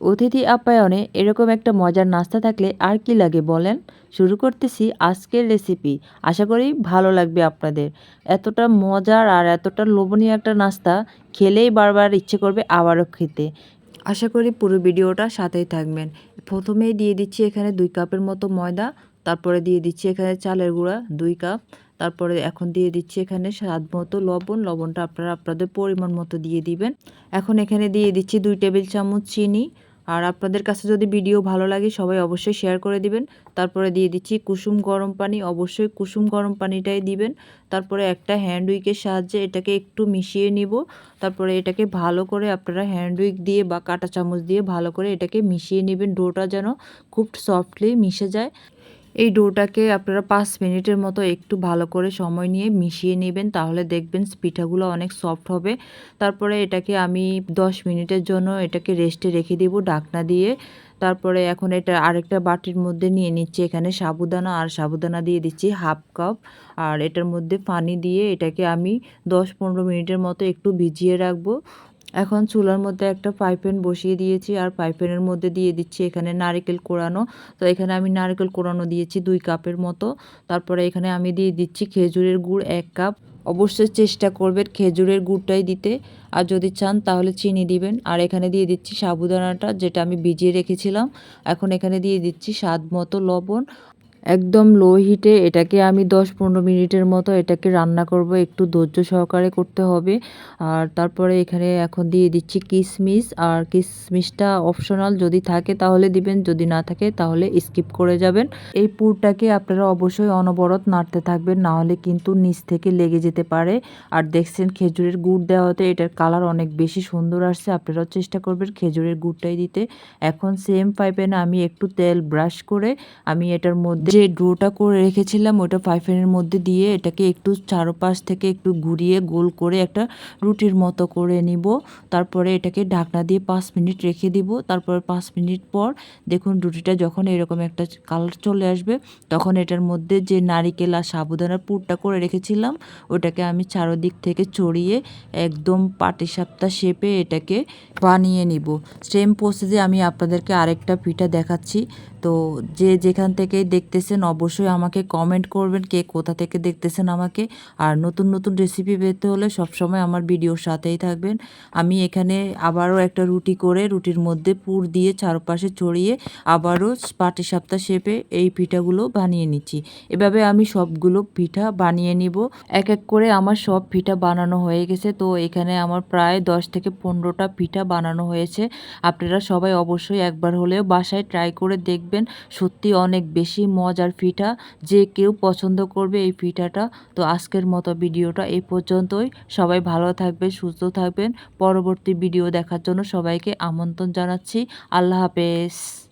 অতিথি আপ্যায়নে এরকম একটা মজার নাস্তা থাকলে আর কি লাগে বলেন? শুরু করতেছি আজকের রেসিপি। আশা করি ভালো লাগবে আপনাদের। এতটা মজার আর এতটা লোভনীয় একটা নাস্তা খেলেই বারবার ইচ্ছে করবে আবারও খেতে। আশা করি পুরো ভিডিওটা সাথেই থাকবেন। প্রথমেই দিয়ে দিচ্ছি এখানে ২ কাপের মতো ময়দা, তারপরে দিয়ে দিচ্ছি এখানে চালের গুঁড়া ২ কাপ, তারপরে এখন দিয়ে দিচ্ছি এখানে স্বাদ মতো লবণ। লবণটা আপনারা আপনাদের পরিমাণ মতো দিয়ে দিবেন। এখন এখানে দিয়ে দিচ্ছি ২ টেবিল চামচ চিনি। আর আপনাদের কাছে যদি ভিডিও ভালো লাগে সবাই অবশ্যই শেয়ার করে দিবেন। তারপরে দিয়ে দিচ্ছি কুসুম গরম পানি, অবশ্যই কুসুম গরম পানিটাই দিবেন। তারপরে একটা হ্যান্ড উইকের সাহায্যে এটাকে একটু মিশিয়ে নিব। তারপরে এটাকে ভালো করে আপনারা হ্যান্ড উইক দিয়ে বা কাঁটা চামচ দিয়ে ভালো করে এটাকে মিশিয়ে নেবেন, ডোটা যেন খুব সফটলি মিশে যায়। এই ডোটাকে আপনারা ৫ মিনিটের মতো একটু ভালো করে সময় নিয়ে মিশিয়ে নেবেন, তাহলে দেখবেন পিঠাগুলো অনেক সফট হবে। তারপরে এটাকে আমি ১০ মিনিটের জন্য এটাকে রেস্টে রেখে দিব ঢাকনা দিয়ে। তারপরে এখন এটা আরেকটা বাটির মধ্যে নিয়ে নিচ্ছি এখানে সাবুদানা, আর সাবুদানা দিয়ে দিচ্ছি 1/2 কাপ। আর এটার মধ্যে পানি দিয়ে এটাকে আমি ১০-১৫ মিনিটের মতো একটু ভিজিয়ে রাখবো। এখন চুলার মধ্যে একটা ফ্রাই প্যান বসিয়ে দিয়েছি, আর ফ্রাই প্যানের মধ্যে দিয়ে দিচ্ছি এখানে নারকেল কোড়ানো। তো এখানে আমি নারকেল কোড়ানো দিয়েছি ২ কাপের মতো। তারপরে এখানে আমি দিয়ে দিচ্ছি খেজুরের গুড় ১ কাপ। অবশ্যই চেষ্টা করবেন খেজুরের গুড়টাই দিতে, আর যদি চান তাহলে চিনি দিবেন। আর এখানে দিয়ে দিচ্ছি সাবুদানাটা যেটা আমি ভিজিয়ে রেখেছিলাম। এখন এখানে দিয়ে দিচ্ছি স্বাদ মতো লবণ। একদম লো হিটে এটাকে আমি ১০-১৫ মিনিটের মতো এটাকে রান্না করব। একটু ধৈর্য সহকারে করতে হবে। আর তারপরে এখানে এখন দিয়ে দিচ্ছি কিশমিশ, আর কিশমিশটা অপশনাল, যদি থাকে তাহলে দিবেন, যদি না থাকে তাহলে স্কিপ করে যাবেন। এই পুরটাকে আপনারা অবশ্যই অনবরত নাড়তে থাকবেন, না হলে কিন্তু নিচ থেকে লেগে যেতে পারে। আর দেখছেন খেজুরের গুড় দেওয়াতে এটার কালার অনেক বেশি সুন্দর আসছে। আপনারাও চেষ্টা করবেন খেজুরের গুড়টাই দিতে। এখন সেম ফ্রাই প্যানে আমি একটু তেল ব্রাশ করে আমি এটার মধ্যে যে ডোটা করে রেখেছিলাম ওটা ফ্রাই প্যানের মধ্যে দিয়ে এটাকে একটু চারপাশ থেকে একটু ঘুরিয়ে গোল করে একটা রুটির মতো করে নিব। তারপরে এটাকে ঢাকনা দিয়ে ৫ মিনিট রেখে দিব। তারপর ৫ মিনিট পর দেখুন রুটিটা যখন এরকম একটা কালার চলে আসবে, তখন এটার মধ্যে যে নারিকেল আর সাবুদানার পুরটা করে রেখেছিলাম ওটাকে আমি চারদিক থেকে ছড়িয়ে একদম পাটিসাপটা শেপে এটাকে বানিয়ে নিব। সেম প্রসেসে আমি আপনাদেরকে আরেকটা পিঠা দেখাচ্ছি। তো যে যেখান থেকেই দেখতেছেন অবশ্যই আমাকে কমেন্ট করবেন কে কোথা থেকে দেখতেছেন আমাকে। আর নতুন নতুন রেসিপি পেতে হলে সবসময় আমার ভিডিওর সাথেই থাকবেন। আমি এখানে আবারও একটা রুটি করে রুটির মধ্যে পুর দিয়ে চারপাশে ছড়িয়ে আবারও পাটিসাপটা শেপে এই পিঠাগুলো বানিয়ে নিচ্ছি। এভাবে আমি সবগুলো পিঠা বানিয়ে নিব। এক এক করে আমার সব পিঠা বানানো হয়ে গেছে। তো এখানে আমার প্রায় ১০ থেকে ১৫টা পিঠা বানানো হয়েছে। আপনারা সবাই অবশ্যই একবার হলেও বাসায় ট্রাই করে দেখবেন। সত্যি অনেক বেশি মজার পিঠা, যে কেউ পছন্দ করবে এই পিঠাটা। তো আজকের মতো ভিডিওটা এই পর্যন্তই। সবাই ভালো থাকবেন, সুস্থ থাকবেন। পরবর্তী ভিডিও দেখার জন্য সবাইকে আমন্ত্রণ জানাচ্ছি। আল্লাহ হাফেজ।